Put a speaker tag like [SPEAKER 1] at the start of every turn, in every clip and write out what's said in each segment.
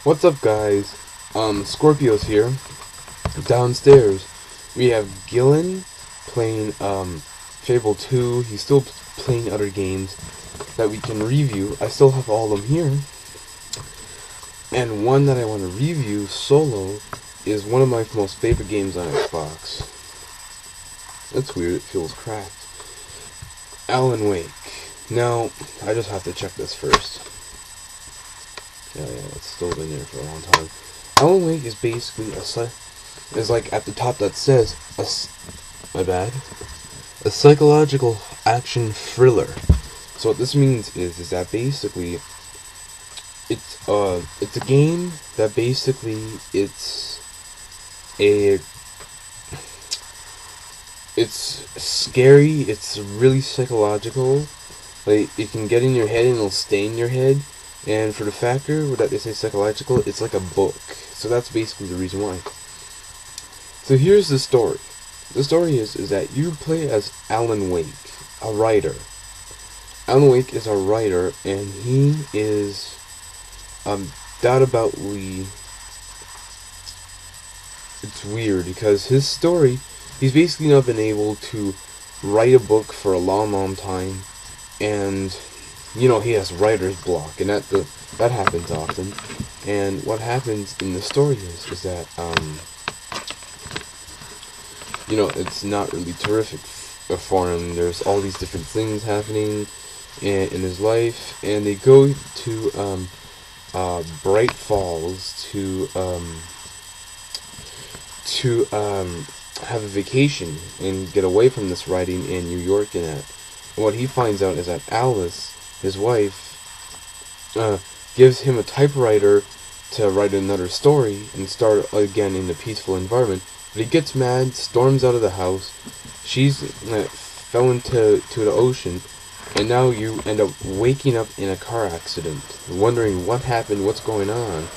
[SPEAKER 1] What's up, guys? Scorpio's here. Downstairs, we have Gillen playing Fable 2. He's still playing other games that we can review. I still have all of them here. And one that I want to review solo is one of my most favorite games on Xbox. That's weird, it feels cracked. Alan Wake. Now, I just have to check this first. Yeah, it's still been there for a long time. Alan Wake is basically is like at the top that says a psychological action thriller. So what this means is that basically it's a game that basically it's scary. It's really psychological. Like, it can get in your head and it'll stay in your head. And for the factor that they say psychological, it's like a book. So that's basically the reason why. So here's the story. The story is that you play as Alan Wake, a writer. Alan Wake is a writer, and he is doubtably, it's weird because his story, he's basically not been able to write a book for a long time, and you know, he has writer's block, and that happens often. And what happens in the story is that you know, it's not really terrific for him. There's all these different things happening in his life, and they go to Bright Falls to have a vacation and get away from this writing in New York and that. And what he finds out is that Alice, his wife, gives him a typewriter to write another story and start again in a peaceful environment. But he gets mad, storms out of the house. She's fell into the ocean, and now you end up waking up in a car accident, wondering what happened, what's going on.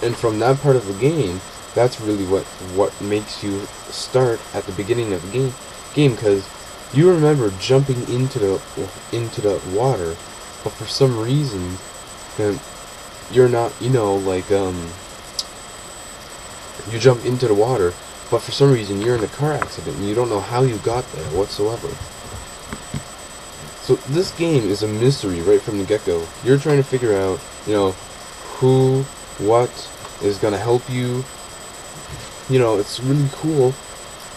[SPEAKER 1] And from that part of the game, that's really what makes you start at the beginning of the game, because you remember jumping into the water, but for some reason, you're not, you know, like, you jump into the water, but for some reason you're in a car accident and you don't know how you got there whatsoever. So this game is a mystery right from the get-go. You're trying to figure out, you know, who, what is gonna help you. You know, it's really cool,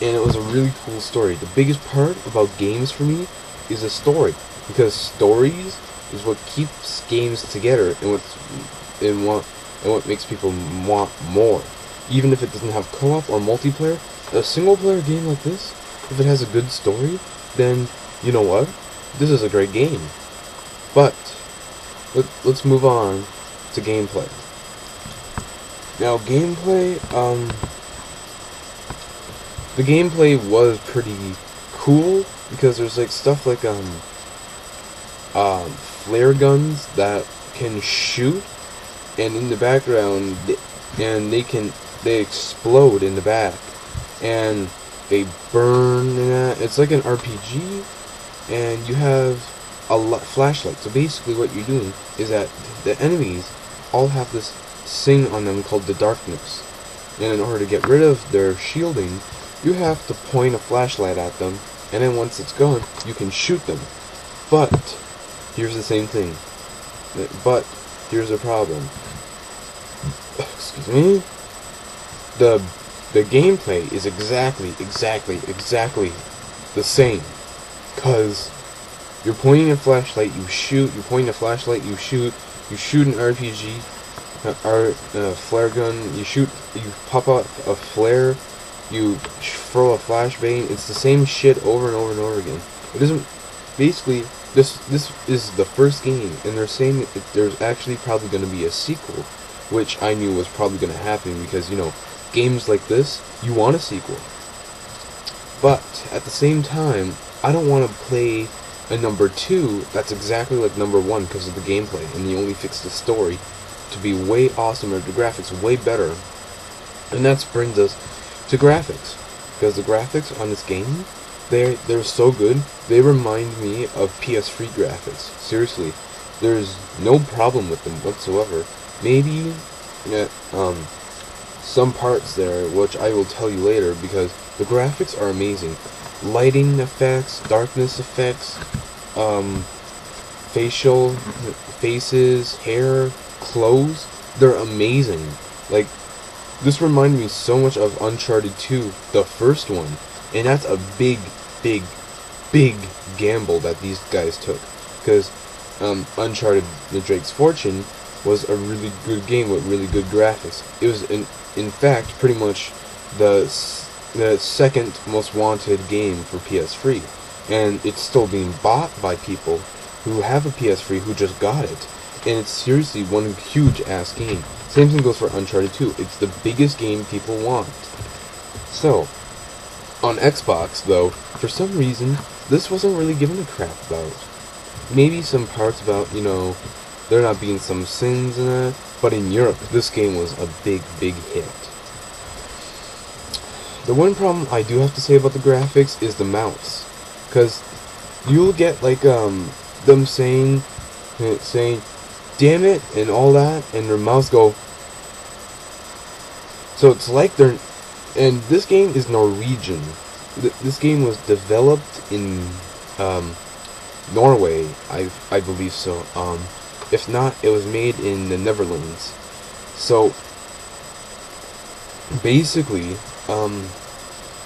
[SPEAKER 1] and it was a really cool story. The biggest part about games for me is a story, because stories is what keeps games together and what makes people want more. Even if it doesn't have co-op or multiplayer, a single-player game like this, if it has a good story, then you know what? This is a great game. But let's move on to gameplay. Now, gameplay, the gameplay was pretty cool because there's like stuff like flare guns that can shoot, and in the background, they explode in the back, and they burn, and that. It's like an RPG, and you have a flashlight. So basically what you're doing is that the enemies all have this thing on them called the darkness, and in order to get rid of their shielding, you have to point a flashlight at them, and then once it's gone, you can shoot them. But here's the same thing. But here's the problem. Excuse me. The gameplay is exactly the same. Cause you're pointing a flashlight, you shoot. You point a flashlight, you shoot. You shoot an RPG, flare gun. You pop out a flare. You throw a flashbang. It's the same shit over and over and over again. It isn't. Basically, this is the first game, and they're saying that there's actually probably going to be a sequel, which I knew was probably going to happen because, you know, games like this, you want a sequel. But at the same time, I don't want to play a number 2 that's exactly like number 1 because of the gameplay, and they only fixed the story to be way awesomer, the graphics way better. And that brings us to graphics, because the graphics on this game, they're so good. They remind me of PS3 graphics. Seriously, there's no problem with them whatsoever. maybe some parts there, which I will tell you later, because the graphics are amazing. Lighting effects, darkness effects, faces, hair, clothes, they're amazing. Like, this reminded me so much of Uncharted 2, the first one, and that's a big, big, big gamble that these guys took, because Uncharted: The Drake's Fortune was a really good game with really good graphics. It was, in fact, pretty much the second most wanted game for PS3, and it's still being bought by people who have a PS3 who just got it, and it's seriously one huge ass game. Same thing goes for Uncharted 2. It's the biggest game people want. So, on Xbox, though, for some reason, this wasn't really given a crap about. Maybe some parts about, you know, there not being some sins in it, but in Europe, this game was a big, big hit. The one problem I do have to say about the graphics is the mouse, because you'll get, like, them saying, damn it, and all that, and their mouse go. So it's like they're, and this game is Norwegian. This game was developed in Norway, I believe so. If not, it was made in the Netherlands. So basically,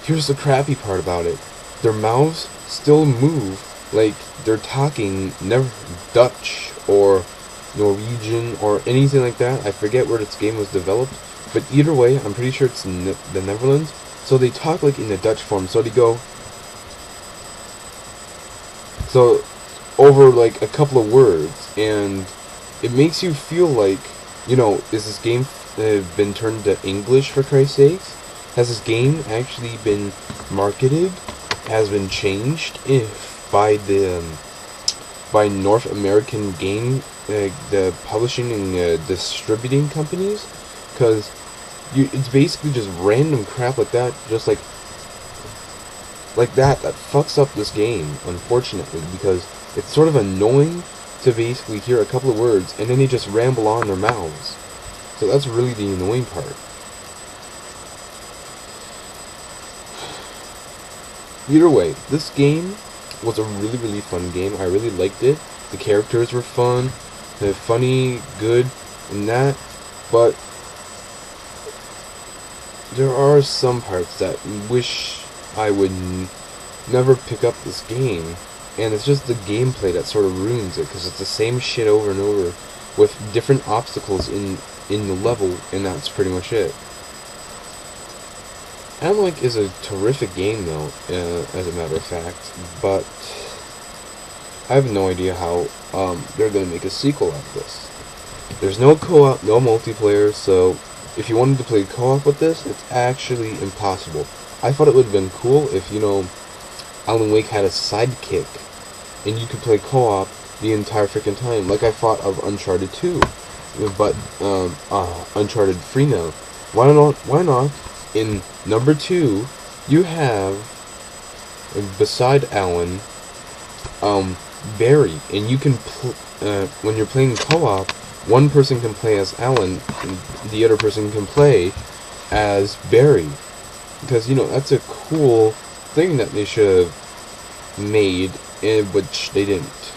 [SPEAKER 1] here's the crappy part about it: their mouths still move like they're talking, never Dutch or Norwegian or anything like that. I forget where this game was developed, but either way, I'm pretty sure it's the Netherlands. So they talk like in the Dutch form. So they go, so over like a couple of words, and it makes you feel like, you know, is this game been turned to English, for Christ's sakes? Has this game actually been marketed? Has been changed by the by North American game, the publishing and distributing companies? Because it's basically just random crap like that, just like that fucks up this game, unfortunately, because it's sort of annoying to basically hear a couple of words and then they just ramble on their mouths. So that's really the annoying part. Either way, this game was a really, really fun game. I really liked it. The characters were fun, they're funny, good, and that, but there are some parts that wish I would never pick up this game, and it's just the gameplay that sort of ruins it, because it's the same shit over and over with different obstacles in the level, and that's pretty much it. Alan Wake is a terrific game, though, as a matter of fact, but I have no idea how they're going to make a sequel out of this. There's no co-op, no multiplayer, so if you wanted to play co-op with this, it's actually impossible. I thought it would have been cool if, you know, Alan Wake had a sidekick, and you could play co-op the entire freaking time, like I thought of Uncharted 2, but Uncharted 3 now. Why not? In number 2, you have, beside Alan, Barry, and you can, when you're playing co-op, one person can play as Alan, and the other person can play as Barry. Because, you know, that's a cool thing that they should have made, which they didn't.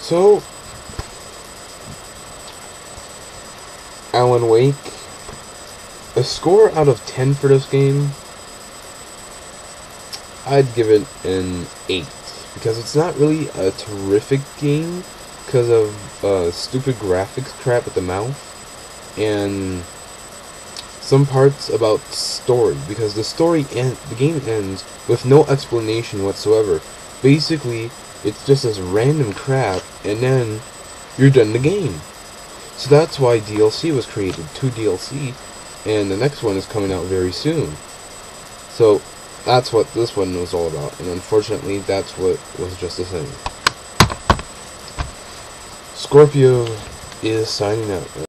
[SPEAKER 1] So, Alan Wake, a score out of 10 for this game, I'd give it an 8. Because it's not really a terrific game, because of stupid graphics crap at the mouth, and some parts about story, because the game ends with no explanation whatsoever. Basically, it's just this random crap, and then you're done the game. So that's why DLC was created, 2 DLC, and the next one is coming out very soon. So that's what this one was all about, and unfortunately, that's what was just the thing. Scorpio is signing out.